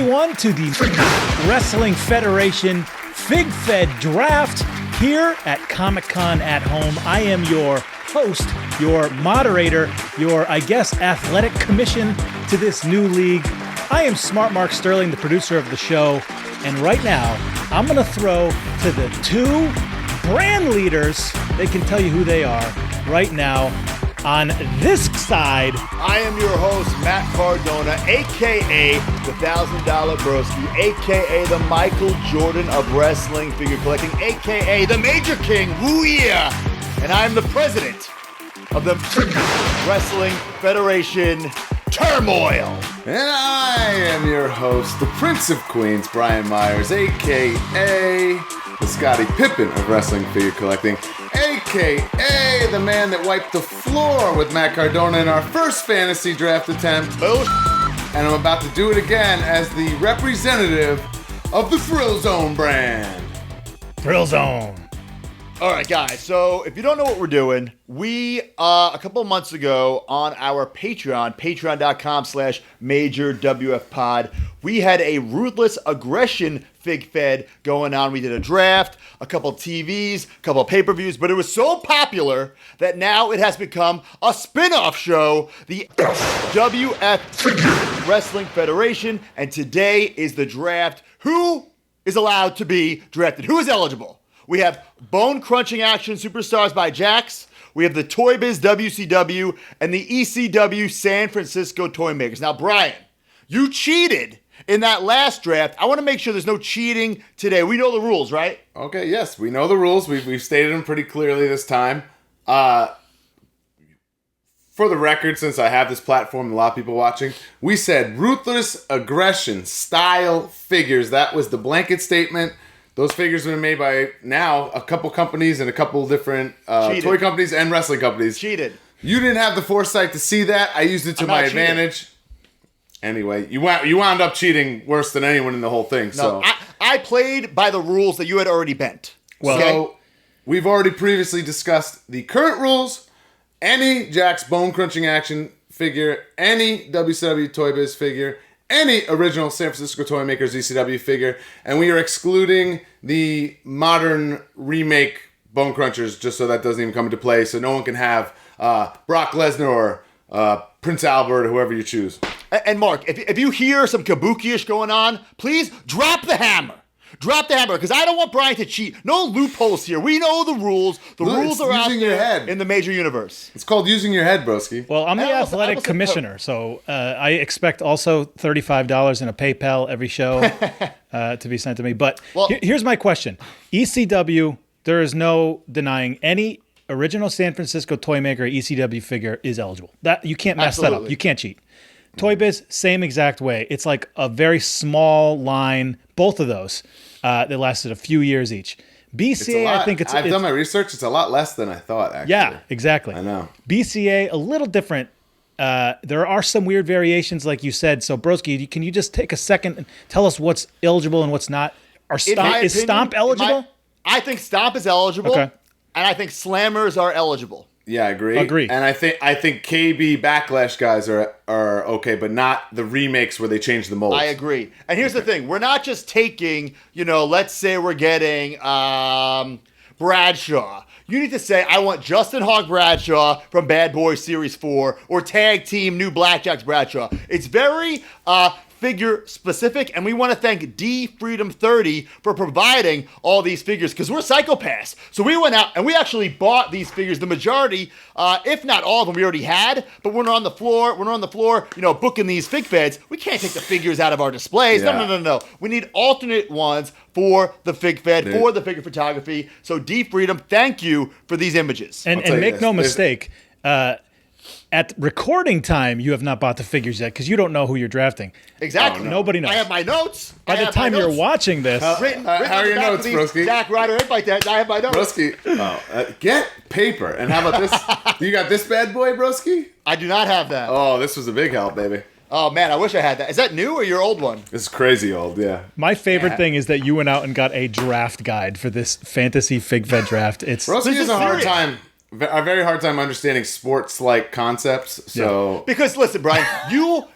everyone, to the Wrestling Federation Fig Fed Draft here at Comic-Con at Home. I am your host, your moderator, your, I guess, athletic commission to this new league. I am Smart Mark Sterling, the producer of the show, and right now, I'm going to throw to the two brand leaders. They can tell you who they are right now. On this side, I am your host, Matt Cardona, a.k.a. the $1,000 Broski, a.k.a. the Michael Jordan of wrestling figure collecting, a.k.a. the Major King, woo yeah! And I'm the president of the Wrestling Federation, Turmoil. And I am your host, the Prince of Queens, Brian Myers, a.k.a. the Scottie Pippen of wrestling figure collecting, a.k.a. the man that wiped the floor with Matt Cardona in our first fantasy draft attempt. And I'm about to do it again as the representative of the Thrillzone brand. Thrillzone. All right, guys, so if you don't know what we're doing, we, a couple of months ago on our Patreon, patreon.com/MajorWFPod, we had a ruthless aggression Fig Fed going on. We did a draft, a couple TVs, a couple pay-per-views, but it was so popular that now it has become a spin-off show, the WF Wrestling Federation, and today is the draft. Who is allowed to be drafted? Who is eligible? We have bone-crunching action superstars by Jakks. We have the Toybiz WCW and the ECW San Francisco Toymakers. Now, Brian, you cheated in that last draft. I want to make sure there's no cheating today. We know the rules, right? Okay, yes, we know the rules. We've stated them pretty clearly this time. For the record, since I have this platform and a lot of people watching, we said ruthless aggression style figures. That was the blanket statement. Those figures have been made by now a couple companies and a couple different toy companies and wrestling companies. Cheated. You didn't have the foresight to see that. I used it to my advantage. Anyway, you wound up cheating worse than anyone in the whole thing. No, I played by the rules that you had already bent. Well, so we've already previously discussed the current rules. Any Jakks bone crunching action figure, any WCW Toybiz figure, any original San Francisco Toymakers ECW figure, and we are excluding the modern remake Bone Crunchers just so that doesn't even come into play, so no one can have Brock Lesnar or Prince Albert or whoever you choose. And Mark, if you hear some kabuki-ish going on, please drop the hammer. Drop the hammer, because I don't want Brian to cheat. No loopholes here. We know the rules. The rules are out there in the major universe. It's called using your head, broski. Well, I'm the athletic commissioner, so I expect also $35 in a PayPal every show to be sent to me. But here's my question. ECW, there is no denying any original San Francisco Toymaker ECW figure is eligible. That you can't mess that up. You can't cheat. Toybiz, same exact way. It's like a very small line, both of those. They lasted a few years each. BCA, I think I've done my research. It's a lot less than I thought, actually. Yeah, exactly. I know. BCA, a little different. There are some weird variations, like you said. So, Broski, can you just take a second and tell us what's eligible and what's not? Is Stomp eligible? I think Stomp is eligible. Okay. And I think Slammers are eligible. Yeah, I agree. Agreed. And I think KB Backlash guys are okay, but not the remakes where they change the mold. I agree. And here's the thing. We're not just taking, let's say we're getting Bradshaw. You need to say, I want Justin Hawk Bradshaw from Bad Boys Series 4 or Tag Team New Blackjacks Bradshaw. It's very figure specific, and we want to thank D Freedom 30 for providing all these figures, because we're psychopaths. So we went out and we actually bought these figures. The majority, if not all of them, we already had. But when we're on the floor, booking these Fig Feds, we can't take the figures out of our displays. Yeah. No. We need alternate ones for the Fig Fed, for the figure photography. So D Freedom, thank you for these images. And make no mistake, at recording time, you have not bought the figures yet because you don't know who you're drafting. Exactly. Nobody knows. I have my notes. By the time you're watching this, written how are your notes, Broski? Zack Ryder, like that. I have my notes. Broski, get paper. And how about this? You got this bad boy, Broski? I do not have that. Oh, this was a big help, baby. Oh, man, I wish I had that. Is that new or your old one? This is crazy old, yeah. My favorite thing is that you went out and got a draft guide for this fantasy Fig Fed draft. Broski has a hard time a very hard time understanding sports-like concepts. So Because listen, Brian,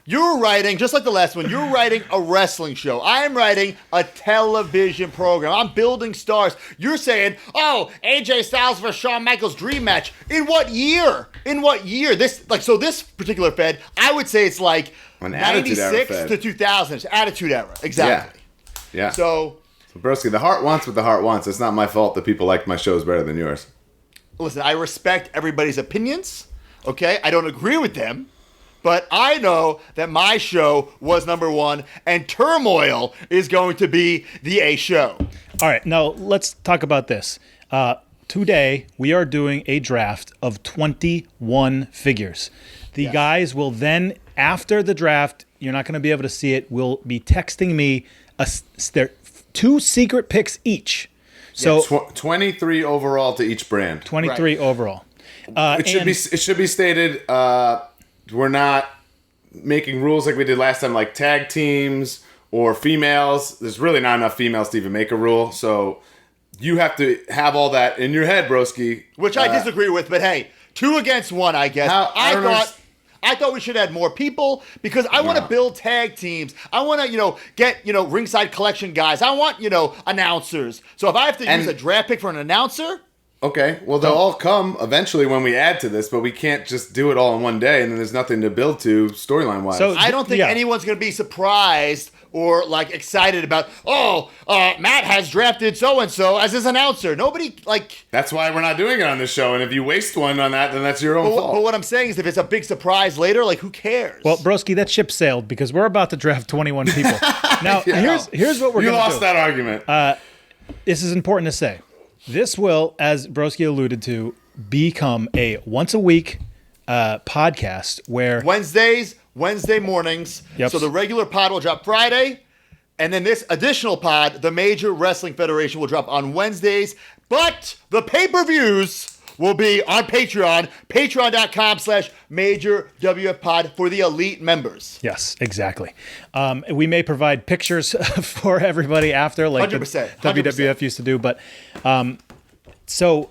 you're writing just like the last one. You're writing a wrestling show. I'm writing a television program. I'm building stars. You're saying, "Oh, AJ Styles versus Shawn Michaels dream match." In what year? In what year? This particular Fed, I would say it's like An Attitude Era 96 Fed. to 2000s, Attitude Era, exactly. Yeah. So Broski, the heart wants what the heart wants. It's not my fault that people like my shows better than yours. listen, I respect everybody's opinions. Okay, I don't agree with them. But I know that my show was number one, and Turmoil is going to be the A show. All right, now let's talk about this. Today, we are doing a draft of 21 figures. The guys will then, after the draft, you're not going to be able to see it, will be texting me their 2 secret picks each. So 23 overall to each brand. 23 overall. It should be stated, we're not making rules like we did last time, like tag teams or females. There's really not enough females to even make a rule, so you have to have all that in your head, broski. Which I disagree with, but hey, 2 against 1, I guess. I thought we should add more people because I want to build tag teams. I want to, get, ringside collection guys. I want, announcers. So if I have to use a draft pick for an announcer, Okay, well, they'll all come eventually when we add to this, but we can't just do it all in one day, and then there's nothing to build to storyline-wise. So I don't think anyone's going to be surprised or, excited about, Matt has drafted so-and-so as his announcer. Nobody, That's why we're not doing it on this show, and if you waste one on that, then that's your own fault. But what I'm saying is if it's a big surprise later, who cares? Well, broski, that ship sailed because we're about to draft 21 people. Now, here's what we're going to do. You lost that argument. This is important to say. This will, as Broski alluded to, become a once-a-week podcast where... Wednesday mornings. Yep. So the regular pod will drop Friday, and then this additional pod, the Major Wrestling Federation, will drop on Wednesdays, but the pay-per-views will be on Patreon, patreon.com/MajorWFPod for the elite members. Yes, exactly. We may provide pictures for everybody after, like 100%, the WWF used to do. But so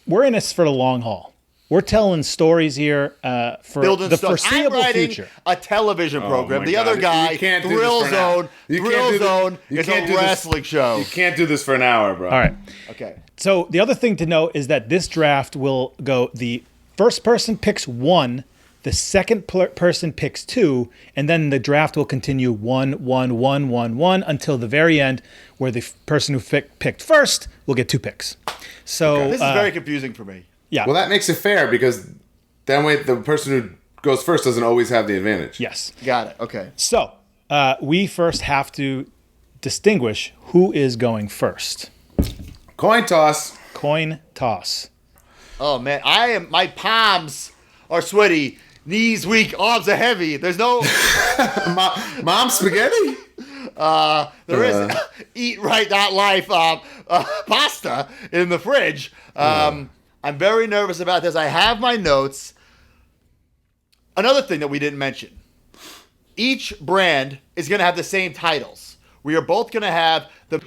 we're in this for the long haul. We're telling stories here for Building the stuff. foreseeable I'm writing future. a television program. my The God. other guy, You can't do this for an hour. Thrillzone You is can't a do this. wrestling show. You can't do this for an hour, bro. All right. Okay. So the other thing to note is that this draft will go, the first person picks 1, the second person picks 2, and then the draft will continue 1, 1, 1, 1, 1 until the very end, where the person who picked first will get 2 picks. So This is very confusing for me. yeah. Well, that makes it fair because that way the person who goes first doesn't always have the advantage. Yes. Got it. Okay. So we first have to distinguish who is going first. Coin toss. Coin toss. Oh man, my palms are sweaty, knees weak, arms are heavy. There's no Mom spaghetti? there is eat right not life pasta in the fridge. I'm very nervous about this. I have my notes. Another thing that we didn't mention. Each brand is going to have the same titles. We are both going to have the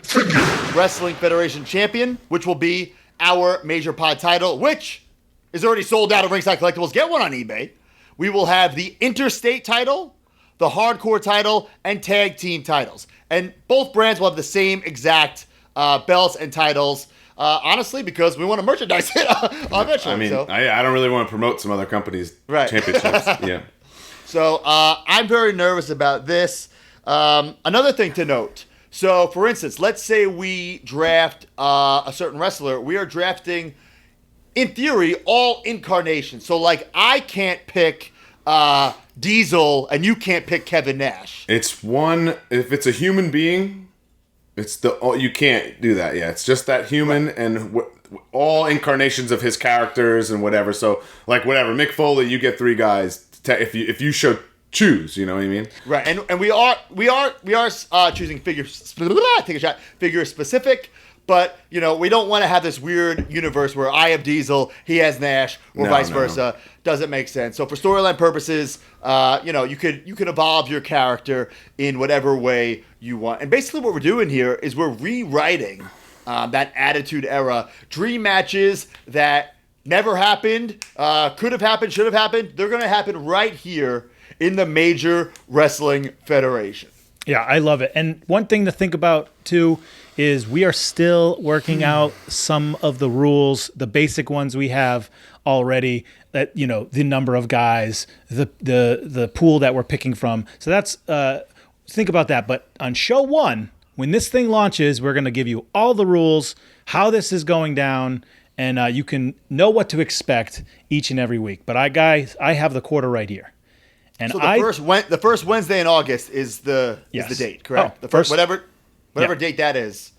Wrestling Federation Champion, which will be our Major Pod title, which is already sold out of Ringside Collectibles. Get one on eBay. We will have the Interstate title, the Hardcore title, and Tag Team titles. And both brands will have the same exact belts and titles, honestly, because we want to merchandise it eventually. I mean, so. I don't really want to promote some other company's Right. championships. Yeah. So I'm very nervous about this. Another thing to note. So, for instance, let's say we draft a certain wrestler. We are drafting, in theory, all incarnations. So, I can't pick Diesel and you can't pick Kevin Nash. If it's a human being, you can't do that. Yeah, it's just that human and all incarnations of his characters and whatever. So, whatever, Mick Foley, you get 3 guys if you choose, you know what I mean? Right, and we are choosing figure specific, but we don't want to have this weird universe where I have Diesel, he has Nash, or vice versa. Doesn't make sense. So for storyline purposes, you could evolve your character in whatever way you want. And basically, what we're doing here is we're rewriting that Attitude Era dream matches that never happened, could have happened, should have happened. They're going to happen right here in the Major Wrestling Federation. Yeah, I love it. And one thing to think about, too, is we are still working out some of the rules, the basic ones we have already, that, you know, the number of guys, the pool that we're picking from. So that's, think about that. But on show 1, when this thing launches, we're going to give you all the rules, how this is going down, and you can know what to expect each and every week. But I have the quarter right here. And so the first Wednesday in August is the date, correct? The first whatever date that is,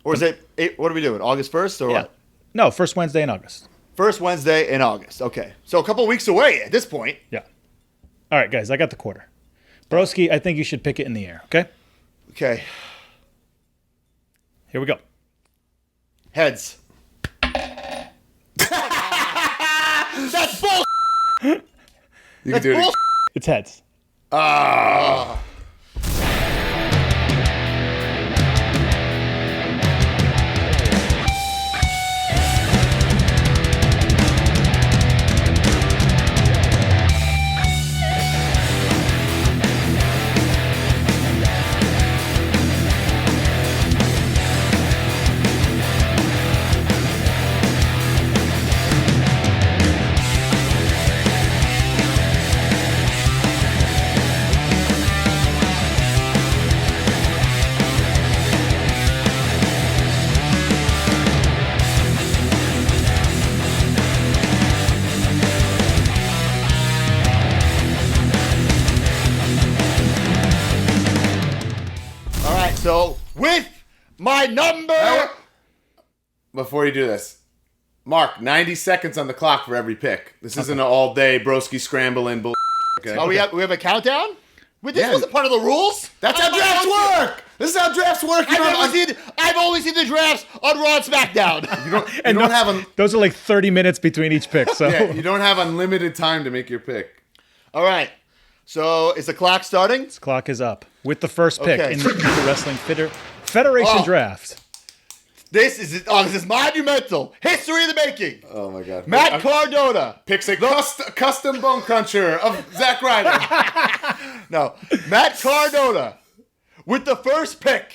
or is it? What are we doing? August 1st or what? No, first Wednesday in August. First Wednesday in August. Okay, so a couple of weeks away at this point. Yeah. All right, guys, I got the quarter. Broski, I think you should pick it in the air. Okay. Okay. Here we go. Heads. That's bull. You can do it. Bull. It's heads. So with my number. Before you do this, Mark, 90 seconds on the clock for every pick. This isn't an all-day broski scrambling bull. Okay. Oh, we have a countdown? This wasn't part of the rules? That's how drafts work! This is how drafts work! I've only seen the drafts on Raw and SmackDown. You don't have those are like 30 minutes between each pick. So you don't have unlimited time to make your pick. All right. So is the clock starting? This clock is up with the first pick in the Wrestling Federation draft. This is monumental. History in the making. Oh my God. Matt Cardona picks a custom bone cruncher of Zack Ryder. No, Matt Cardona with the first pick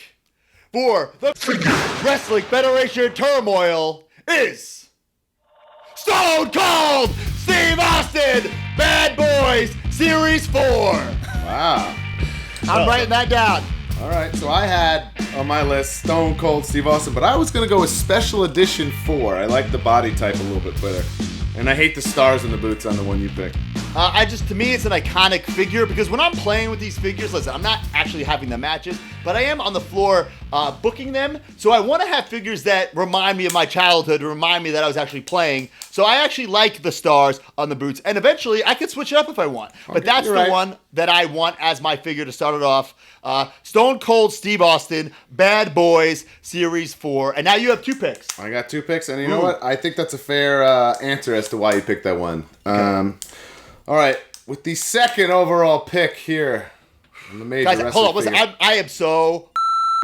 for the Wrestling Federation Turmoil is Stone Cold Steve Austin, Bad Boys Series 4. Wow. I'm writing that down. All right, so I had on my list Stone Cold Steve Austin, but I was going to go with Special Edition 4. I like the body type a little bit better. And I hate the stars and the boots on the one you picked. To me, it's an iconic figure because when I'm playing with these figures, listen, I'm not actually having the matches, but I am on the floor booking them. So I want to have figures that remind me of my childhood, remind me that I was actually playing. So I actually like the stars on the boots, and eventually I could switch it up if I want. But that's the one that I want as my figure to start it off. Stone Cold Steve Austin, Bad Boys Series 4, and now you have 2 picks. I got 2 picks, and you know what? I think that's a fair answer as to why you picked that one. Okay. All right, with the second overall pick here in the major Guys, hold on, listen, I am so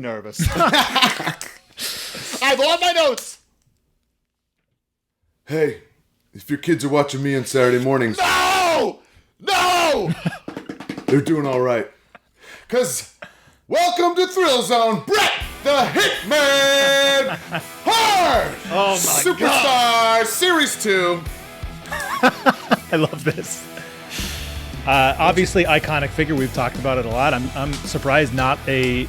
nervous. I have all my notes. Hey, if your kids are watching me on Saturday mornings... No! They're doing all right. Because welcome to Thrillzone, Bret the Hitman Hart! Oh my Superstar God. Series 2. I love this. Obviously, iconic figure. We've talked about it a lot. I'm surprised not a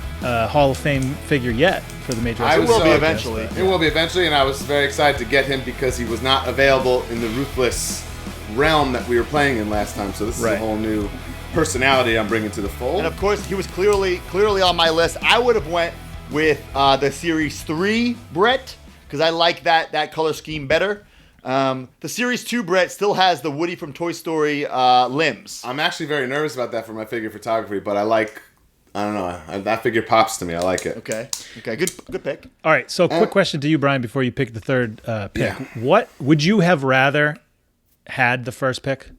Hall of Fame figure yet for the major. It will be eventually. It will be eventually, and I was very excited to get him because he was not available in the Ruthless realm that we were playing in last time. So this is a whole new personality I'm bringing to the fold. And of course, he was clearly on my list. I would have went with the Series 3 Bret because I like that color scheme better. The Series 2 Bret still has the Woody from Toy Story limbs. I'm actually very nervous about that for my figure photography, but I don't know, that figure pops to me. I like it. Okay, good pick. All right, so quick question to you, Brian, before you pick the third pick. Yeah. What would you have rather had the first pick?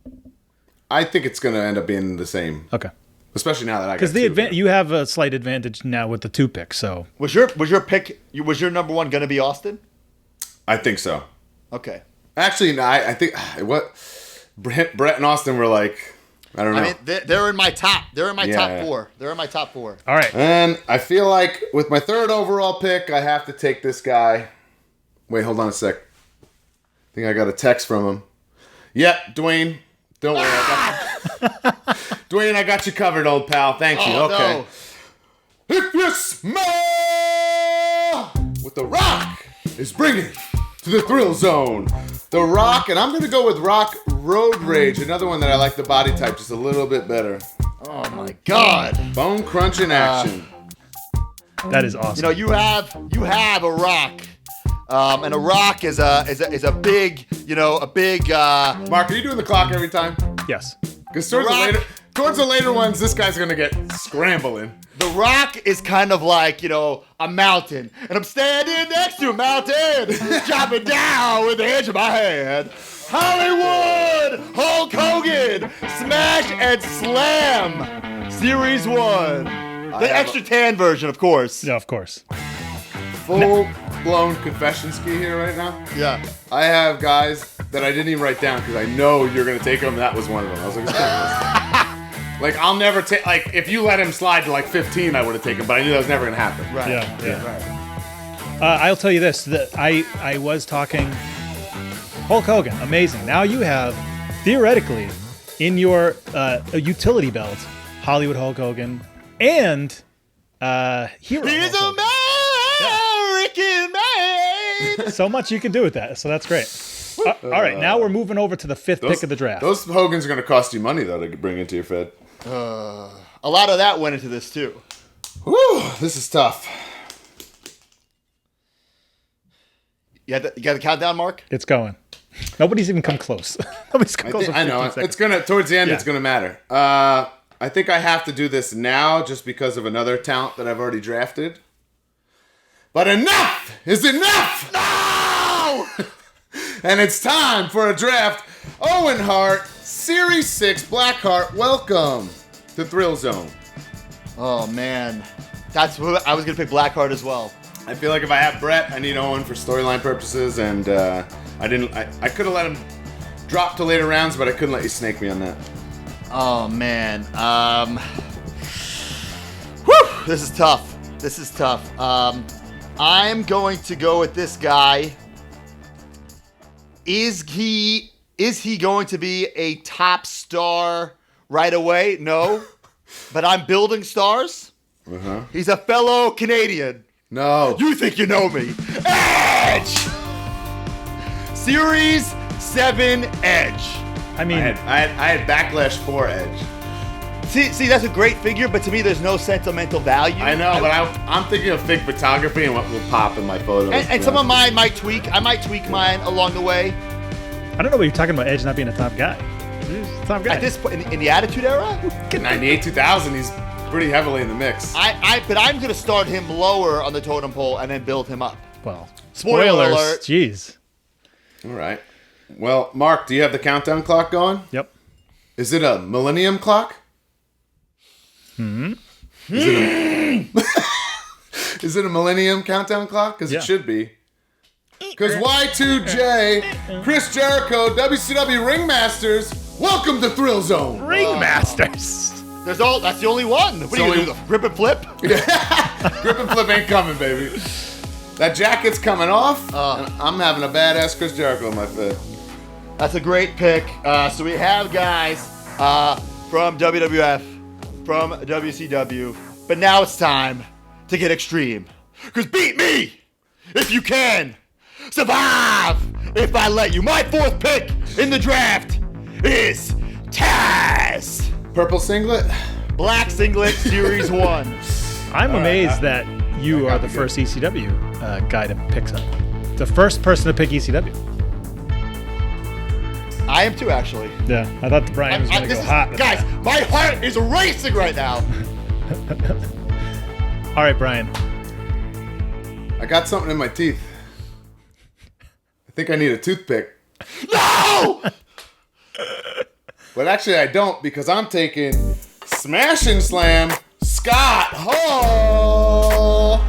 I think it's going to end up being the same. Okay. Especially now that I got because you have a slight advantage now with the 2 picks. So was your pick? Was your number one going to be Austin? I think so. Okay. Actually, no, I think what Brett and Austin were like. I don't know. I mean, they're in my top. They're in my top Yeah. 4. They're in my top 4. All right. And I feel like with my 3rd overall pick, I have to take this guy. Wait, hold on a sec. I think I got a text from him. Yep, Dwayne. Don't worry. Dwayne, I got you covered, old pal. Thank you. Okay. No. If you smell what The Rock is bringing to the Thrillzone. The Rock, and I'm going to go with Rock Road Rage, another one that I like the body type just a little bit better. Oh my God. Bone crunching action. That is awesome. You know, you have a Rock. And a Rock is a big, Mark, are you doing the clock every time? Yes. Because Rock- towards the later ones, this guy's going to get scrambling. The Rock is kind of like, a mountain. And I'm standing next to a mountain, chopping down with the edge of my hand. Hollywood, Hulk Hogan, Smash and Slam, Series 1. The extra tan version, of course. Yeah, of course. Full-blown confession ski here right now. Yeah. I have guys that I didn't even write down because I know you're going to take them. That was one of them. I was like, like, I'll never take, like, if you let him slide to, like, 15, I would have taken, but I knew that was never going to happen. Right. Yeah. I'll tell you this. That I was talking Hulk Hogan. Amazing. Now you have, theoretically, in your utility belt, Hollywood Hulk Hogan and Hero He's Hulk American made. So much you can do with that. So that's great. All right. Now we're moving over to the 5th pick of the draft. Those Hogans are going to cost you money, though, to bring into your Fed. A lot of that went into this, too. Whew, this is tough. You got the countdown, Mark? It's going. Nobody's even come close. Nobody's come close. I know. It's gonna towards the end. Yeah. It's gonna matter. I think I have to do this now just because of another talent that I've already drafted. But enough is enough. No! And it's time for a draft. Owen Hart, Series 6 Blackheart. Welcome to Thrillzone. Oh, man. That's what I was going to pick Blackheart as well. I feel like if I have Brett, I need Owen for storyline purposes, and I could have let him drop to later rounds, but I couldn't let you snake me on that. Oh, man. Whew, this is tough. I'm going to go with this guy. Is he going to be a top star right away? No. But I'm building stars. Uh-huh. He's a fellow Canadian. No. You think you know me. Edge! Series 7 Edge. I mean, I had Backlash 4 Edge. See, that's a great figure, but to me, there's no sentimental value. I know, but I'm thinking of Fig photography and what will pop in my photos. And some of mine might tweak. I might tweak mine along the way. I don't know what you're talking about. Edge not being a top guy. He's a top guy. At this point, in the Attitude Era, 98, 2000, he's pretty heavily in the mix. but I'm gonna start him lower on the totem pole and then build him up. Well, Spoiler spoilers. alert. Jeez. All right. Well, Mark, do you have the countdown clock going? Yep. Is it a millennium clock? Is it a millennium countdown clock? Because Yeah. it should be. Because Y2J, Chris Jericho, WCW Ringmasters, welcome to Thrillzone. Ringmasters. That's the only one. What are you gonna do? The rip and flip? Grip and flip ain't coming, baby. That jacket's coming off, and I'm having a badass Chris Jericho in my Fed. That's a great pick. So we have guys from WWF, from WCW, but now it's time to get extreme. Because beat me if you can. Survive if I let you. My 4th pick in the draft is Taz. Purple singlet? Black Singlet Series 1. I'm amazed that you are the first ECW guy to pick something. The first person to pick ECW. I am too, actually. Yeah, I thought Brian was going to go hot. with Guys, that. my heart is racing right now. All right, Brian. I got something in my teeth. I think I need a toothpick. No! But actually I don't, because I'm taking Smash and Slam Scott Hall.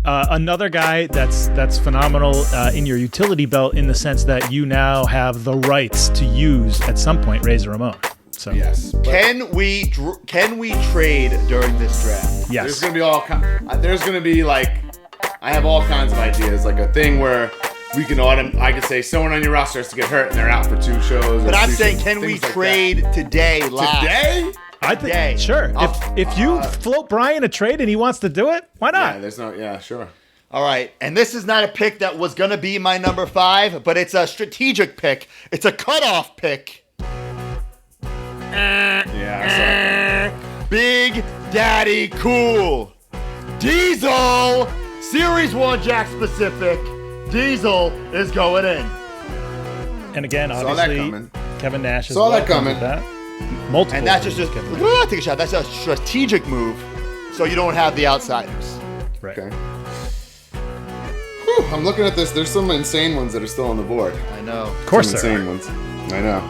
Another guy that's phenomenal in your utility belt in the sense that you now have the rights to use at some point Razor Ramon. So Yes. Can we trade during this draft? yes, There's gonna be there's gonna be like, I have all kinds of ideas, like a thing where we can I could say someone on your roster has to get hurt and they're out for 2 shows. But I'm saying, can we trade today live? today? I think sure. If you float Brian a trade and he wants to do it, why not? Sure. All right, and this is not a pick that was going to be my number 5, but it's a strategic pick. It's a cutoff pick. Yeah, I saw that. Big Daddy Cool. Diesel, Series 1 Jakks Pacific. Diesel is going in. And again, Saw that obviously, coming. Kevin Nash. Saw that welcome coming. with that. Multiple. And that's just Kevin Nash. take a shot. That's a strategic move, so you don't have the outsiders. Right. Okay. Whew, I'm looking at this. There's some insane ones that are still on the board. I know. Of course Some there insane are. ones. I know.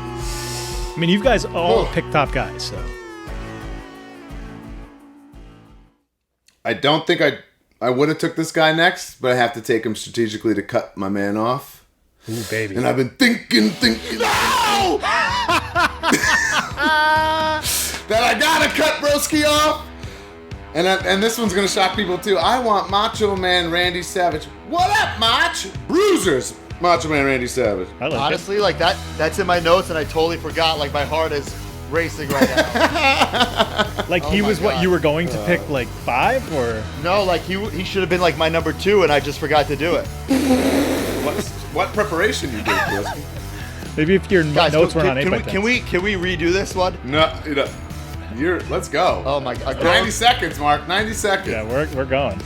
I mean, you guys all pick top guys, so. I don't think I would have took this guy next, but I have to take him strategically to cut my man off. Ooh, baby. And I've been thinking. No! That I gotta cut Broski off. And this one's gonna shock people too. I want Macho Man Randy Savage. What up, Mach? Bruisers. Macho Man Randy Savage. I like Honestly, like that's in my notes, and I totally forgot. Like my heart is racing right now. it. Like he my was what God. you were going to pick, like 5 or. No, like he should have been like my number 2, and I just forgot to do it. What preparation you did, Broski? Maybe if your Guys, notes weren't on 8 by can we redo this one? No, let's go. Oh my God. 90 seconds, Mark. 90 seconds. Yeah, we're going.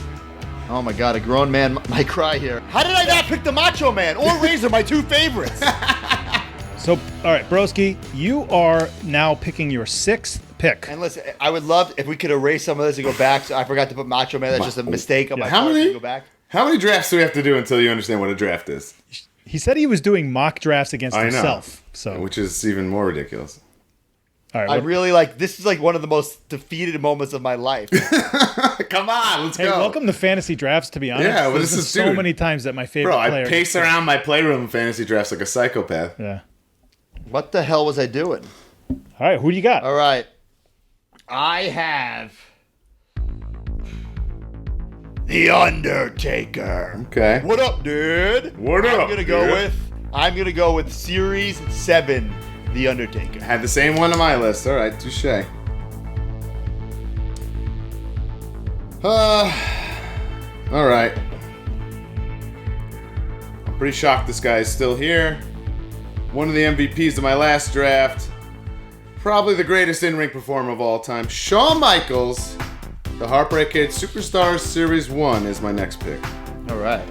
Oh my God, a grown man might cry here. How did I not pick the Macho Man or Razor, my 2 favorites? So, all right, Broski, you are now picking your 6th pick. And listen, I would love if we could erase some of this and go back. So I forgot to put Macho Man. That's just a mistake on my How part. many? Go back. How many drafts do we have to do until you understand what a draft is? He said he was doing mock drafts against I know. himself. So, Which is even more ridiculous. all right. I really like this. Is like one of the most defeated moments of my life. Come on, let's Hey, go. welcome to fantasy drafts. To be honest, Yeah, well, There's this been is- so dude. many times that my favorite Bro, player. I pace around my playroom fantasy drafts like a psychopath. Yeah. What the hell was I doing? All right, who do you got? All right, I have The Undertaker. Okay. What up, dude? What up, I'm gonna go with Series 7, The Undertaker. Had the same one on my list. All right, touche. All right. I'm pretty shocked this guy is still here. One of the MVPs of my last draft. Probably the greatest in-ring performer of all time. Shawn Michaels, the Heartbreak Kid Superstars Series 1 is my next pick. All right.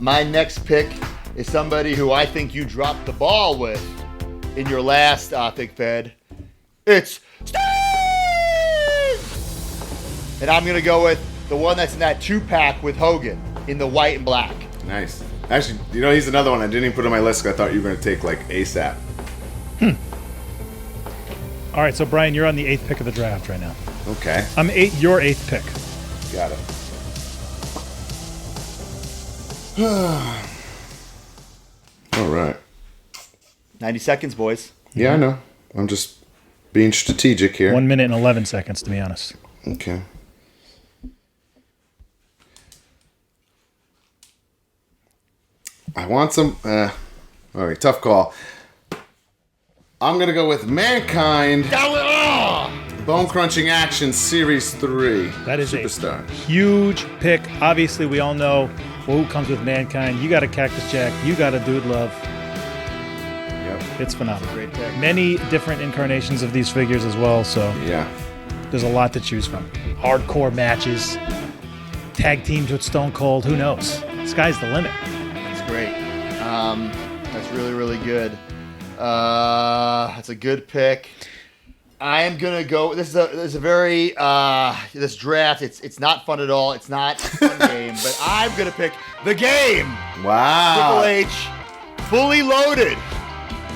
My next pick is somebody who I think you dropped the ball with in your last Fig Fed. It's Steve! And I'm going to go with the one that's in that 2-pack with Hogan in the white and black. Nice. Actually, he's another one I didn't even put on my list 'cause I thought you were going to take like ASAP. All right, so Brian, you're on the 8th pick of the draft right now. Okay. I'm your 8th pick. Got it. All right. 90 seconds, boys. Yeah, I know. I'm just being strategic here. 1 minute and 11 seconds, to be honest. Okay. I want some. All right, tough call. I'm gonna go with Mankind. Bone Crunching Action Series 3. That is Superstar. a huge pick. Obviously, we all know who comes with Mankind. You got a Cactus Jack. You got a Dude Love. Yep. It's phenomenal. Great pick. Many different incarnations of these figures as well, so Yeah. there's a lot to choose from. Hardcore matches, tag teams with Stone Cold. Who knows? Sky's the limit. That's great. That's really, really good. That's a good pick. I am gonna go. This is a very this draft. It's not fun at all. It's not a fun game, but I'm gonna pick the game. Wow. Triple H, fully loaded.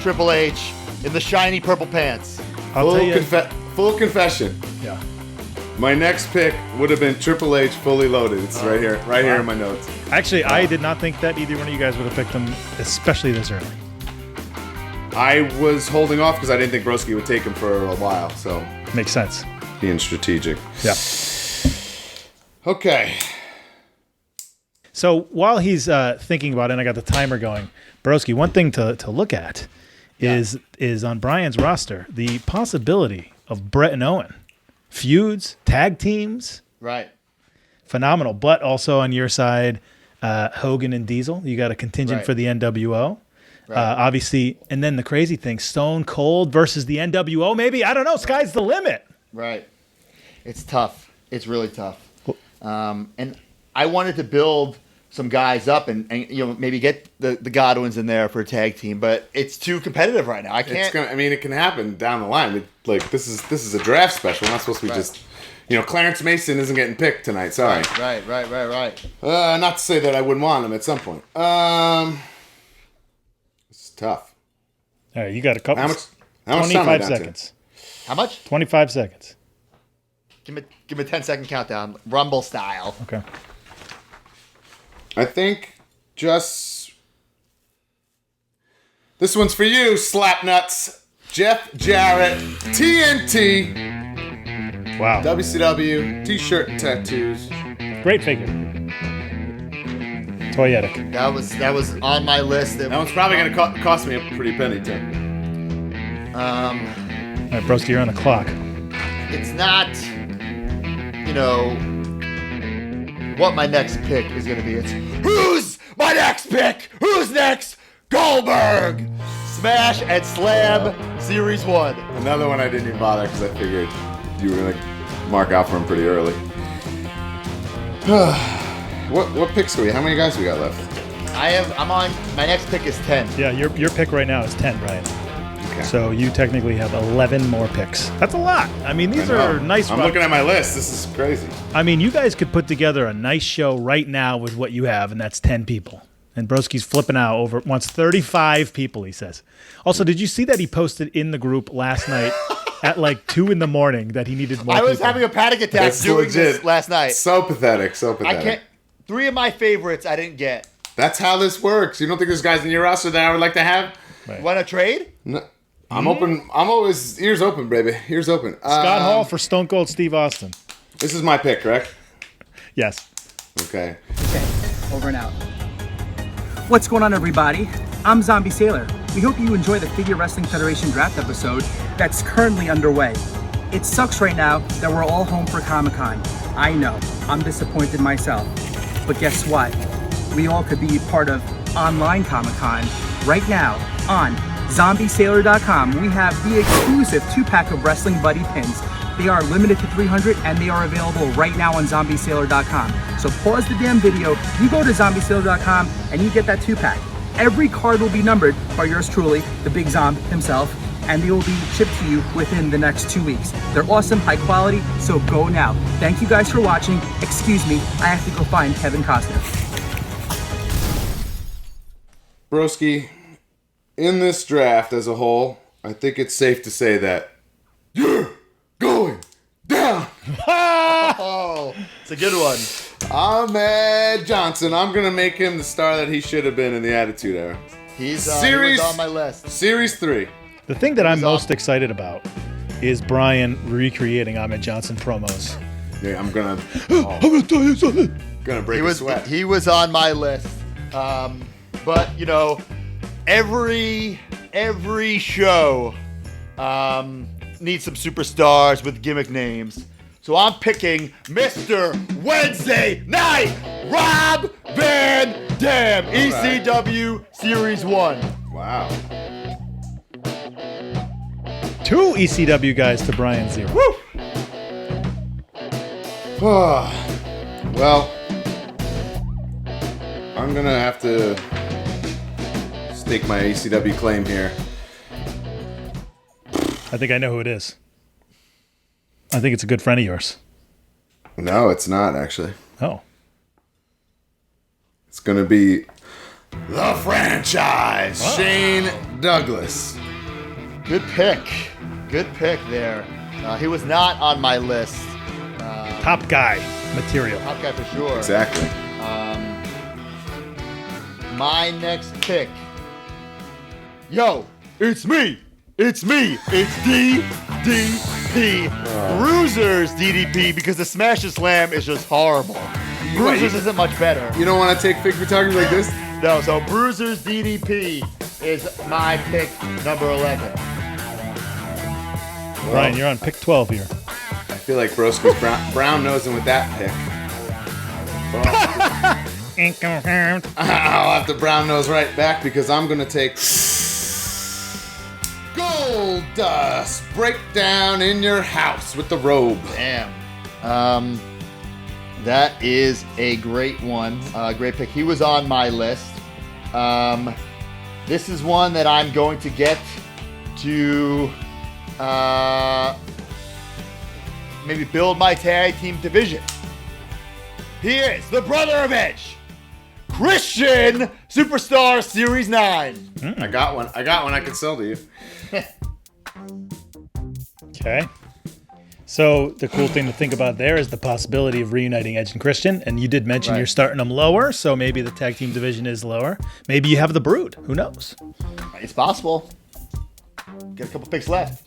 Triple H in the shiny purple pants. I'll tell you. Full confession. Yeah. My next pick would have been Triple H Fully Loaded. It's right here in my notes. Actually, I did not think that either one of you guys would have picked him, especially this early. I was holding off because I didn't think Broski would take him for a while, so Makes sense. being strategic. Yeah. Okay. So while he's thinking about it, and I got the timer going, Broski, one thing to look at is on Brian's roster, the possibility of Brett and Owen. Feuds, tag teams. Right. Phenomenal. But also on your side, Hogan and Diesel. You got a contingent for the NWO. Right. Obviously, and then the crazy thing, Stone Cold versus the NWO, maybe? I don't know. Sky's the limit. Right. It's tough. It's really tough. And I wanted to build some guys up and maybe get the Godwins in there for a tag team, but it's too competitive right now. I can't. It can happen down the line. This is a draft special. We're not supposed to be just. Clarence Mason isn't getting picked tonight. Sorry. Right. Not to say that I wouldn't want him at some point. This is tough. All right, you got a couple. How much 25 seconds. How much? 25 seconds. Give me a 10-second countdown, Rumble style. Okay. I think just this one's for you, Slapnuts. Jeff Jarrett, TNT. Wow. WCW, t-shirt and tattoos. Great figure. Toyetic. That was on my list. That one's probably going to cost me a pretty penny, too. All right, Broski, you're on the clock. It's not, what my next pick is going to be. It's who's my next pick? Who's next? Goldberg! Smash and Slam Series 1. Another one I didn't even bother because I figured you were going to mark out for him pretty early. What picks do we? How many guys we got left? I'm on. My next pick is 10. Yeah, your pick right now is 10, Brian. Okay. So you technically have 11 more picks. That's a lot. I mean, these are nice. I'm looking at my list. This is crazy. I mean, you guys could put together a nice show right now with what you have, and that's 10 people. And Broski's flipping out wants 35 people, he says. Also, did you see that he posted in the group last night at 2 in the morning that he needed more I was people? having a panic attack doing this last night. So pathetic. I can't. 3 of my favorites I didn't get. That's how this works. You don't think there's guys in your roster that I would like to have? Right. Want to trade? No. I'm open. I'm always ears open, baby. Ears open. Scott Hall for Stone Cold Steve Austin. This is my pick, correct? Yes. Okay. Okay, over and out. What's going on, everybody? I'm Zombie Sailor. We hope you enjoy the Figure Wrestling Federation draft episode that's currently underway. It sucks right now that we're all home for Comic-Con. I know, I'm disappointed myself. But guess what? We all could be part of online Comic-Con right now on ZombieSailor.com. We have the exclusive 2-pack of Wrestling Buddy pins. They are limited to 300 and they are available right now on ZombieSailor.com. So pause the damn video, you go to ZombieSailor.com and you get that 2-pack. Every card will be numbered by yours truly, the Big Zomb himself, and they will be shipped to you within the next 2 weeks. They're awesome, high quality, so go now. Thank you guys for watching. Excuse me, I have to go find Kevin Costner. Broski, in this draft as a whole, I think it's safe to say that you're going down. Oh, it's a good one. Ahmed Johnson. I'm going to make him the star that he should have been in the Attitude Era. He was on my list. Series 3. The thing that I'm most excited about is Brian recreating Ahmed Johnson promos. Yeah, I'm going to... I'm going to tell you something. Going to break a sweat. He was on my list. But, every show needs some superstars with gimmick names. So I'm picking Mr. Wednesday Night Rob Van Dam, ECW Series 1. Wow. 2 ECW guys to Brian 0. Woo! Well, I'm going to have to stake my ECW claim here. I think I know who it is. I think it's a good friend of yours. No, it's not, actually. Oh. It's going to be the franchise, Shane Douglas. Good pick. Good pick there. He was not on my list. Top guy material. Top guy for sure. Exactly. My next pick. Yo, it's me. It's me. It's DDP. Bruisers DDP because the Smash and Slam is just horrible. Bruisers isn't much better. You don't want to take fig photography like this? No, so Bruisers DDP is my pick number 11. Brian, you're on pick 12 here. I feel like Broski's brown nosing with that pick. I'll have to brown nose right back because I'm going to take Gold Dust Breakdown in Your House with the robe. Damn. That is a great one. Great pick. He was on my list. This is one that I'm going to get to maybe build my tag team division. He is the brother of Edge, Christian Superstar Series 9. I got one I can sell to you. Okay. So the cool thing to think about there is the possibility of reuniting Edge and Christian. And you did mention you're starting them lower, so maybe the tag team division is lower. Maybe you have the Brood. Who knows? It's possible. Got a couple picks left.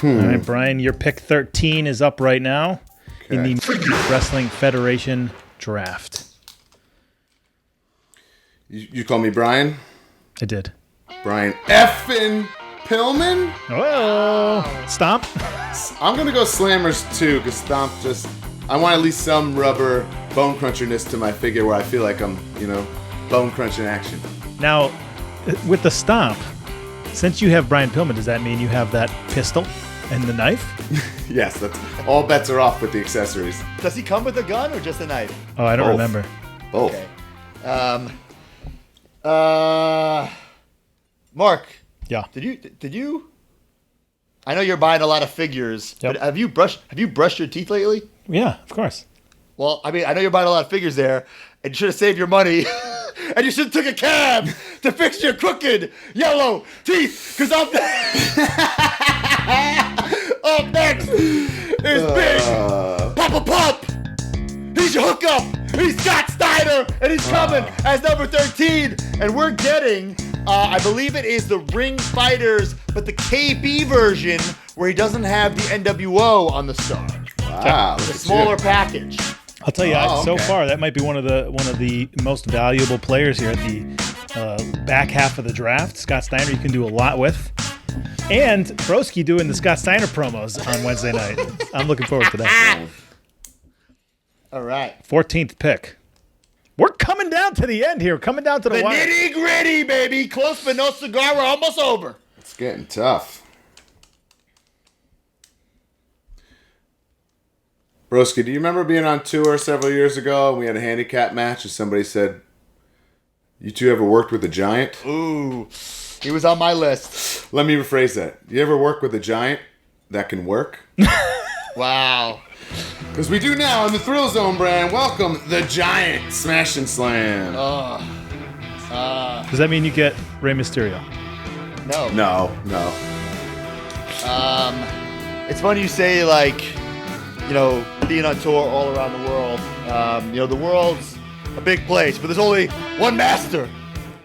All right, Brian, your pick 13 is up right now in the Wrestling Federation draft. You call me Brian? I did. Brian effing Pillman? Oh, Stomp. I'm going to go Slammers too because Stomp just... I want at least some rubber bone cruncherness to my figure where I feel like I'm, bone crunching action. Now, with the Stomp, since you have Brian Pillman, does that mean you have that pistol and the knife? Yes, that's all bets are off with the accessories. Does he come with a gun or just a knife? Oh, I don't Both. remember. Both. Okay. Mark. Yeah. Did you? I know you're buying a lot of figures, Yep. but have you brushed your teeth lately? Yeah, of course. Well, I mean, I know you're buying a lot of figures there, and you should have saved your money, and you should have took a cab to fix your crooked yellow teeth, because up next is Big Papa Pump. He's your hookup. He's Scott Steiner, and he's coming as number 13, and we're getting, I believe it is the Ring Fighters, but the KB version where he doesn't have the NWO on the star. Wow. The smaller package. I'll tell you, so far that might be one of the most valuable players here at the back half of the draft. Scott Steiner, you can do a lot with, and Broski doing the Scott Steiner promos on Wednesday night. I'm looking forward to that. All right. 14th pick. We're coming down to the end here. Coming down to the The wire. nitty gritty, baby. Close but no cigar. We're almost over. It's getting tough. Broski, do you remember being on tour several years ago and we had a handicap match and somebody said, you two ever worked with a giant? Ooh, he was on my list. Let me rephrase that. You ever work with a giant that can work? Wow. Because we do now in the Thrillzone brand. Welcome the Giant Smash and Slam. Does that mean you get Rey Mysterio? No. No. It's funny you say, like, being on tour all around the world. The world's a big place, but there's only one master,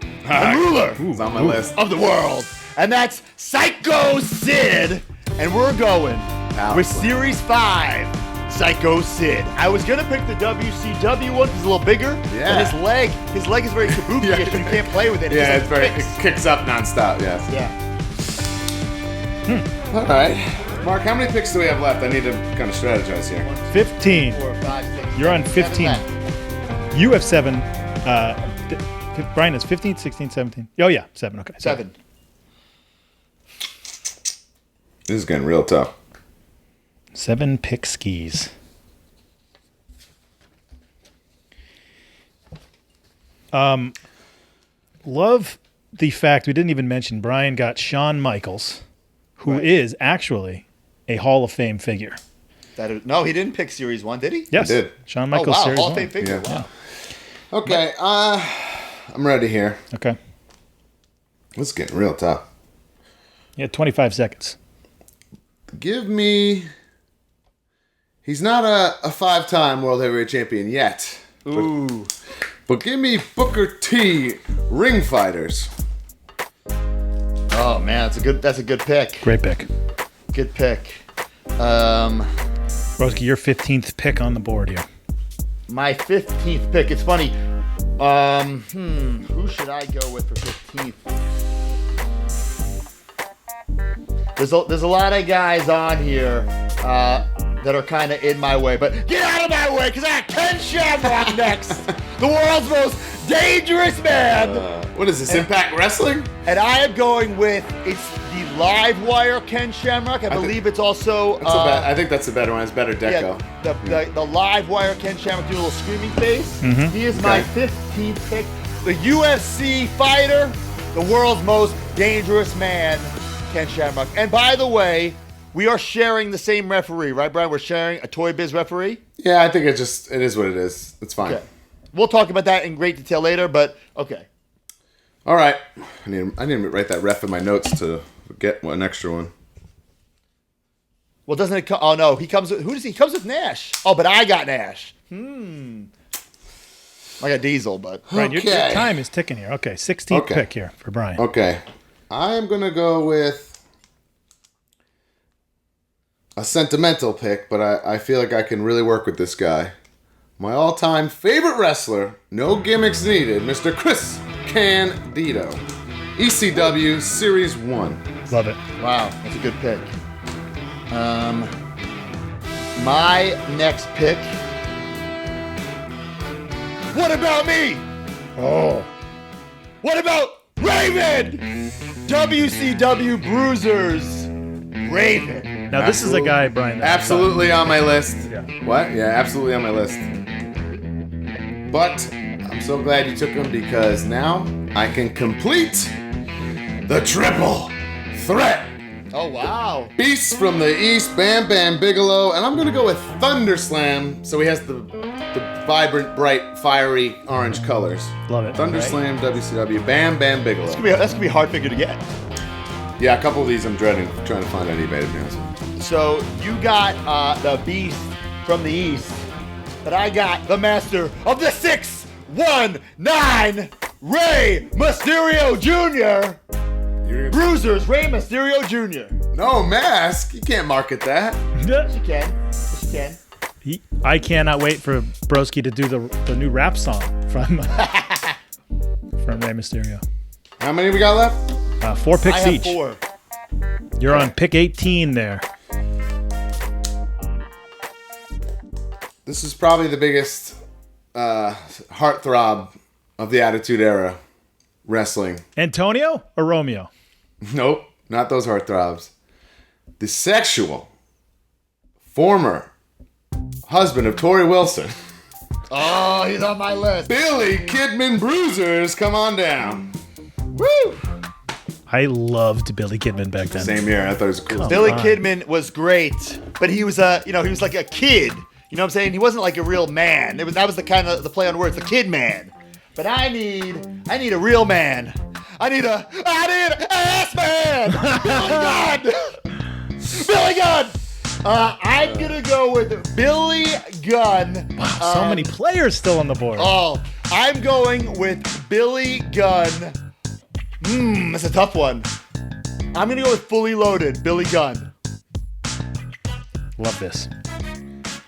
the ruler It's on my list. of the world, and that's Psycho Sid. And we're going with Series 5. Psycho Sid. I was gonna pick the WCW one because it's a little bigger. Yeah. But his leg is very kabuki-ish, and you can't play with it. Yeah, just, it kicks. kicks up nonstop, yes. Yeah. All right. Mark, how many picks do we have left? I need to kind of strategize here. 15. 4, 5, 6. You're on 7 15. left. You have 7. Brian is 15, 16, 17. Oh, yeah, 7. Okay. 7. This is getting real tough. 7 pick skis. Love the fact we didn't even mention Brian got Shawn Michaels, who is actually a Hall of Fame figure. No, he didn't pick Series 1, did he? Yes, He did. Shawn Oh, Michaels wow. Series Hall of 1. Fame figure. Yeah. Wow. Okay, I'm ready here. Okay. This is getting real tough. You had 25 seconds. Give me He's not a 5-time World Heavyweight Champion yet. Ooh. But give me Booker T ring fighters. Oh man, that's a good pick. Great pick. Good pick. Broski, your 15th pick on the board here. My 15th pick. It's funny. Who should I go with for 15th? There's a lot of guys on here that are kind of in my way, but get out of my way because I got Ken Shamrock next, the world's most dangerous man. What is this, Impact Wrestling? And I am going with it's the Live Wire Ken Shamrock. I believe it's also. I think that's the better one. It's better deco. Yeah, the Live Wire Ken Shamrock doing a little screaming face. He is my 15th pick. The UFC fighter, the world's most dangerous man, Ken Shamrock. And by the way, we are sharing the same referee, right, Brian? We're sharing a Toybiz referee. Yeah, I think it is what it is. It's fine. Okay. We'll talk about that in great detail later, but okay. All right. I need to write that ref in my notes to get an extra one. Well, doesn't it come? Oh no, he comes with he comes with Nash. Oh, but I got Nash. I got Diesel, but Brian, your time is ticking here. Okay, 16th pick here for Brian. Okay. I'm gonna go with a sentimental pick, but I feel like I can really work with this guy. My all-time favorite wrestler, no gimmicks needed, Mr. Chris Candido. ECW Series 1. Love it. wow, that's a good pick. My next pick. What about me? Oh. What about Raven? WCW Bruisers. Raven. Now, this is a guy, Brian. Absolutely on my list. Yeah. What? Yeah, absolutely on my list. But I'm so glad you took him because now I can complete the triple threat. Oh, wow. Beast from the East, Bam Bam Bigelow, and I'm gonna go with Thunder Slam, so he has the vibrant, bright, fiery orange colors. Love it. Thunder Slam, WCW, Bam Bam Bigelow. That's gonna be a hard figure to get. Yeah, a couple of these I'm dreading, trying to find on eBay to be honest. So you got the Beast from the East, but I got the Master of the 619, Rey Mysterio Jr. Bruisers, Rey Mysterio Jr. No mask, you can't market that. Yes, you can. Yes, you can. I cannot wait for Broski to do the new rap song from Rey Mysterio. How many we got left? 4 picks I have each. 4. You're on pick 18 there. This is probably the biggest heartthrob of the Attitude Era wrestling. Antonio or Romeo? Nope, not those heartthrobs. The sexual former husband of Tori Wilson. Oh, he's on my list. Billy Kidman Bruisers, come on down. Woo! I loved Billy Kidman back then. Same year, I thought it was cool. Billy Kidman was great, but he was he was like a kid. You know what I'm saying? He wasn't like a real man. That was the kind of the play on words, the kid man. But I need a real man. I need an ass man. Billy Gunn. I'm gonna go with Billy Gunn. Wow, so many players still on the board. Oh, I'm going with Billy Gunn. That's a tough one. I'm gonna go with fully loaded Billy Gunn. Love this.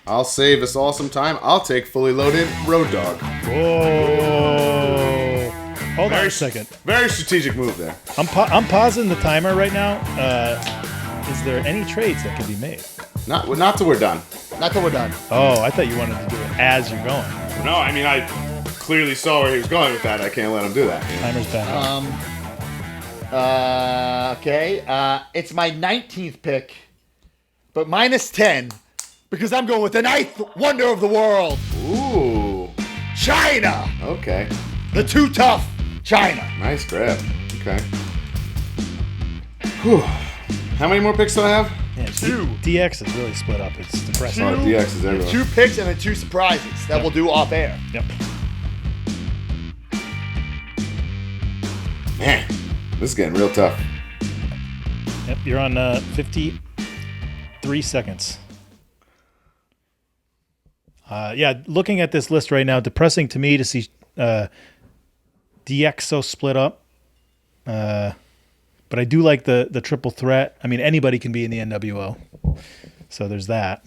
I'll save us all some time. I'll take fully loaded Road Dogg. Whoa. Hold on a second. Very strategic move there. I'm pausing the timer right now. Is there any trades that could be made? Not till we're done. Not till we're done. Oh, I thought you wanted to do it as you're going. No, I mean, I clearly saw where he was going with that. I can't let him do that. Timer's back. Okay. It's my 19th pick, but minus 10 because I'm going with the 9th wonder of the world, Ooh. China. Okay. The too tough China. Nice grab. Okay. Whew. How many more picks do I have? Yeah, 2. DX is really split up. It's depressing. Oh, DX is everywhere. 2 picks and then 2 surprises that we'll do off air. Yep. Man, this is getting real tough. Yep. You're on 53 seconds. Yeah, looking at this list right now, depressing to me to see DX so split up. But I do like the triple threat. I mean, anybody can be in the NWO. So there's that.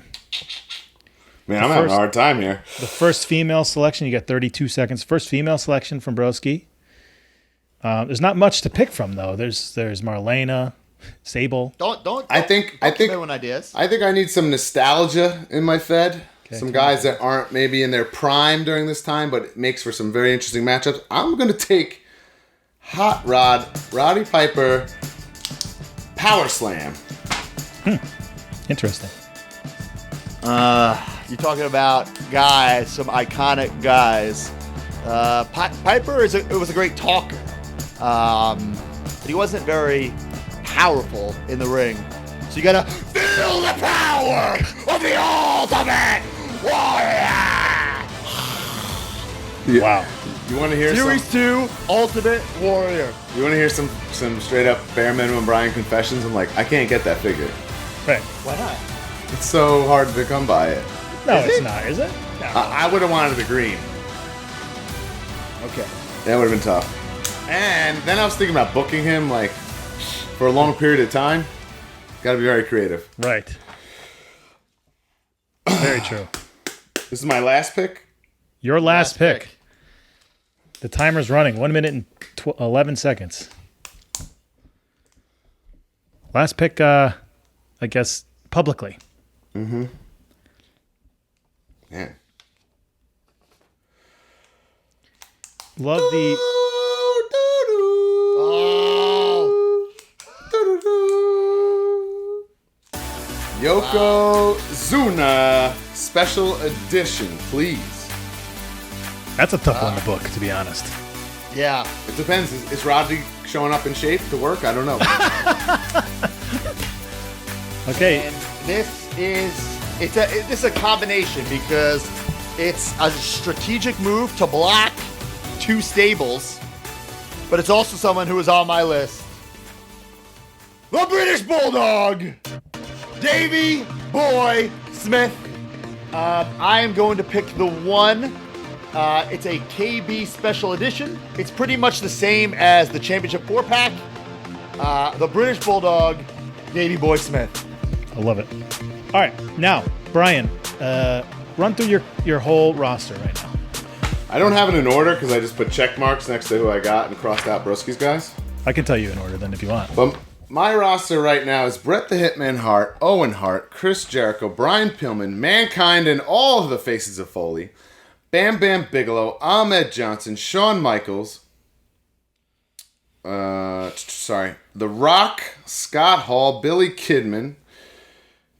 Man, I'm having a hard time here. The first female selection, you got 32 seconds. First female selection from Broski. There's not much to pick from, though. There's Marlena, Sable. Don't I think ideas. I think I need some nostalgia in my Fed. Okay. Some guys that aren't maybe in their prime during this time, but it makes for some very interesting matchups. I'm going to take Hot Rod, Roddy Piper, Power Slam. Interesting. You're talking about guys, some iconic guys. Piper was a great talker, but he wasn't very powerful in the ring. So you gotta feel the power of the Ultimate Warrior. Yeah. Wow. You want to hear Series 2 Ultimate Warrior. You want to hear some straight up bare minimum Brian confessions? I'm like, I can't get that figure. Right. Why not? It's so hard to come by it. No, Is it's it? not, is it? No. I would have wanted the green. Okay. That would have been tough. And then I was thinking about booking him like for a long period of time. Got to be very creative. Right. Very true. This is my last pick. Your last pick. The timer's running. 1 minute and 11 seconds. Last pick, I guess, publicly. Mm-hmm. Yeah. Love the... Yokozuna Special Edition, please. That's a tough one to book, to be honest. Yeah. It depends. Is Roddy showing up in shape to work? I don't know. Okay. And this is a combination because it's a strategic move to block two stables, but it's also someone who is on my list. The British Bulldog, Davey Boy Smith. I am going to pick the one. It's a KB Special Edition. It's pretty much the same as the Championship 4-pack. The British Bulldog, Davey Boy Smith. I love it. All right. Now, Brian, run through your whole roster right now. I don't have it in order because I just put check marks next to who I got and crossed out Broski's guys. I can tell you in order then if you want. But my roster right now is Bret the Hitman Hart, Owen Hart, Chris Jericho, Brian Pillman, Mankind, and all of the faces of Foley, Bam Bam Bigelow, Ahmed Johnson, Shawn Michaels, The Rock, Scott Hall, Billy Kidman,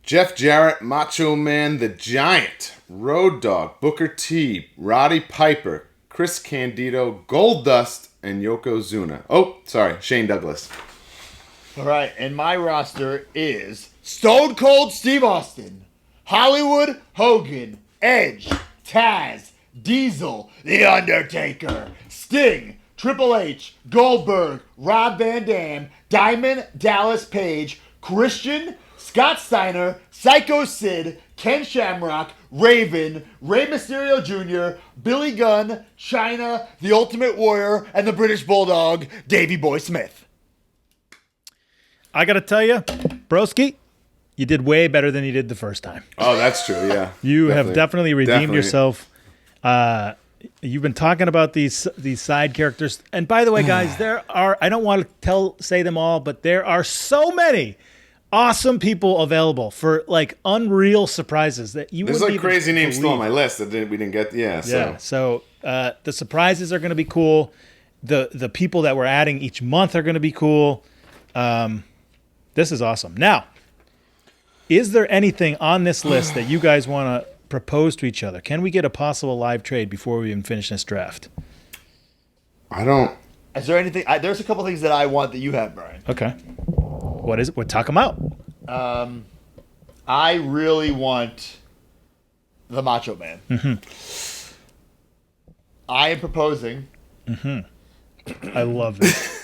Jeff Jarrett, Macho Man the Giant, Road Dogg, Booker T, Roddy Piper, Chris Candido, Goldust, and Yokozuna. Oh, sorry, Shane Douglas. All right, and my roster is Stone Cold Steve Austin, Hollywood Hogan, Edge, Taz, Diesel, The Undertaker, Sting, Triple H, Goldberg, Rob Van Dam, Diamond Dallas Page, Christian, Scott Steiner, Psycho Sid, Ken Shamrock, Raven, Rey Mysterio Jr., Billy Gunn, Chyna, The Ultimate Warrior, and the British Bulldog, Davey Boy Smith. I got to tell you, Broski, you did way better than you did the first time. Oh, that's true, yeah. You have definitely redeemed yourself. You've been talking about these side characters. And by the way, guys, there are, I don't want to say them all, but there are so many awesome people available for like unreal surprises that you There's wouldn't like even crazy names still on believe. my list that we didn't get. Yeah, So the surprises are going to be cool. The people that we're adding each month are going to be cool. This is awesome. Now, is there anything on this list that you guys want to propose to each other? Can we get a possible live trade before we even finish this draft? I don't. Is there anything? There's a couple things that I want that you have, Brian. Okay. What is it? Well, talk them out. I really want the Macho Man. Mm-hmm. I am proposing. Mm-hmm. I love this.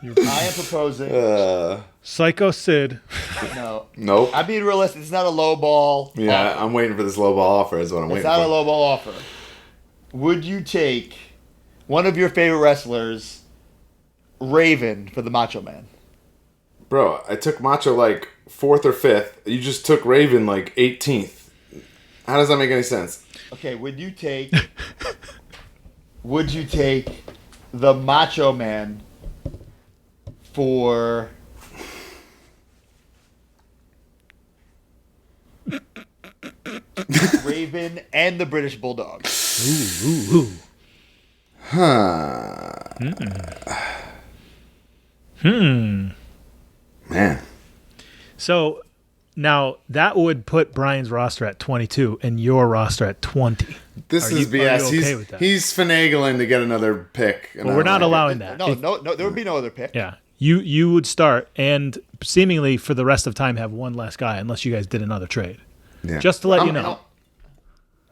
I am proposing. Psycho Sid. No. Nope. I'm being realistic. It's not a low ball. Yeah, offer. I'm waiting for this low ball offer. Is what I'm It's waiting not for. a low ball offer. Would you take one of your favorite wrestlers, Raven, for the Macho Man? Bro, I took Macho like 4th or 5th. You just took Raven like 18th. How does that make any sense? Okay, would you take the Macho Man for Raven and the British Bulldog? Ooh. Man. So now that would put Brian's roster at 22 and your roster at 20. This Are is you- are BS. you okay with that? He's finagling to get another pick. and Well, I we're don't not like it. allowing that. No, there would be no other pick. Yeah. You would start and seemingly for the rest of time have one less guy unless you guys did another trade. Yeah. Just to let you know.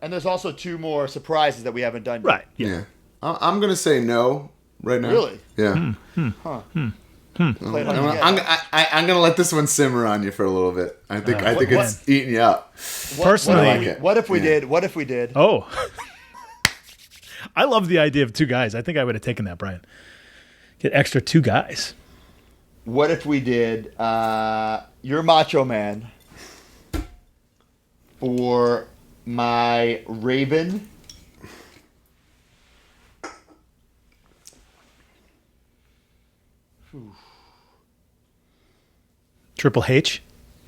And there's also 2 more surprises that we haven't done yet. Right. Yeah. I'm going to say no right now. Really? Yeah. Play it hard to I'm get. going to let this one simmer on you for a little bit. I think what- it's eating you up. Personally, I like it. What if we Yeah. did? What if we did? Oh. I love the idea of 2 guys. I think I would have taken that, Brian. Get extra 2 guys. What if we did your Macho Man for my Raven Triple H?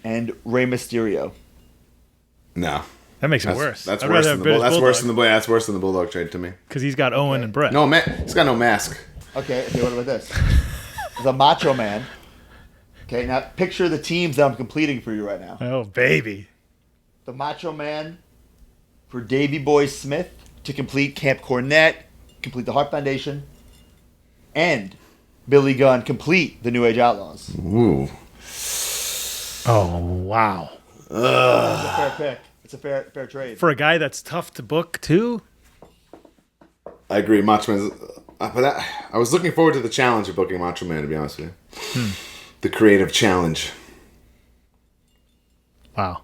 and Rey Mysterio? No. That makes it worse. That's I'd worse rather than have the British that's worse than the Bulldog trade to me. because he's got Owen and Brett. No, he's got no mask. Okay, what about this? The Macho Man. Okay, now picture the teams that I'm completing for you right now. Oh, baby. The Macho Man for Davey Boy Smith to complete Camp Cornette, complete the Hart Foundation, and Billy Gunn complete the New Age Outlaws. Ooh. Oh, wow. It's a fair pick. It's a fair trade. For a guy that's tough to book, too? I agree. Macho Man. But I was looking forward to the challenge of booking Macho Man, to be honest with you. The creative challenge. Wow.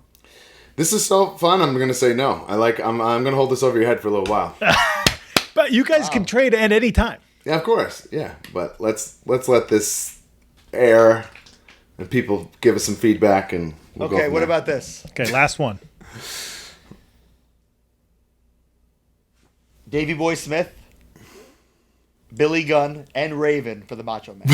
This is so fun. I'm going to say no. I'm going to hold this over your head for a little while. But you guys can trade at any time. Yeah, of course. Yeah, but let's let this air and people give us some feedback and we'll go Okay, from what there. about this? Okay, last one. Davey Boy Smith, Billy Gunn, and Raven for the Macho Man.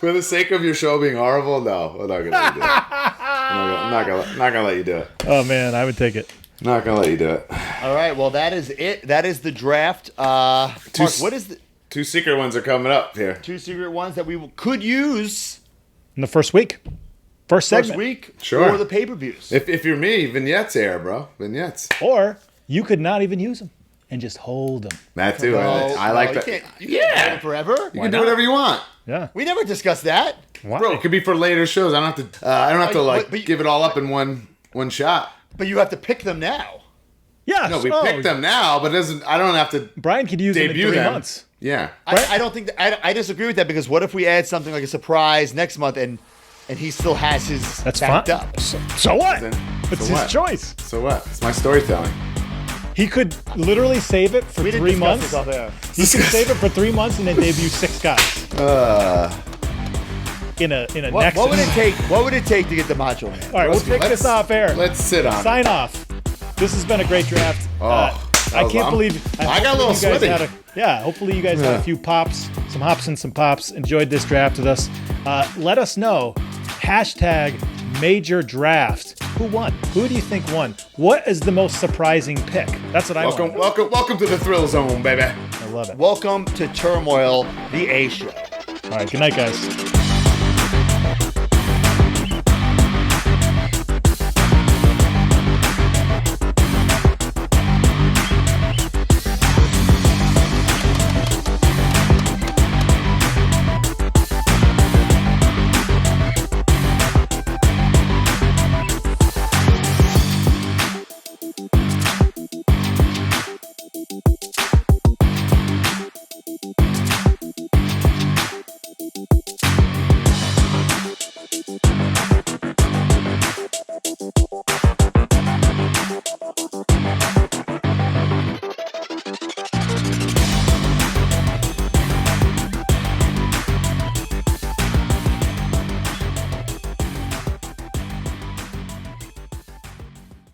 For the sake of your show being horrible, no, I'm not gonna let you do it. I'm not gonna let you do it. Oh, man, I would take it. Not gonna let you do it. All right, well, that is it. That is the draft. Mark, what is the 2 secret ones are coming up here. 2 secret ones that we could use In the first week. First segment. first week Sure. for the pay-per-views? If you're me, vignettes air, bro. Vignettes. Or you could not even use them and just hold them. That too. I like that. You can't have it forever. You can do whatever you want. Yeah. We never discussed that. Why? Bro, it could be for later shows. I don't have to But you- give it all up in one shot. But you have to pick them now. Yeah. No, we picked them now, but I don't have to Brian could use them in debut 3 them. months. Yeah. I don't think I disagree with that because what if we add something like a surprise next month and he still has his That's backed fine. up? So what? Then- It's so his what? choice. So what? It's my storytelling. He could literally save it for We didn't 3 discuss months. this off air. He could save it for 3 months and then debut 6 guys. In a next. What would it take? What would it take to get the Macho Man? All right, we'll take this off air. Let's sit on Sign off. This has been a great draft. I was- can't believe. I got a little hopefully you guys sweaty. hopefully you guys had a few pops, some hops and some pops. Enjoyed this draft with us. Let us know. Hashtag major draft. Who won? Who do you think won? What is the most surprising pick? That's what I want. Welcome to the Thrillzone, baby. I love it. Welcome to Turmoil, the A Show. All right, good night, guys.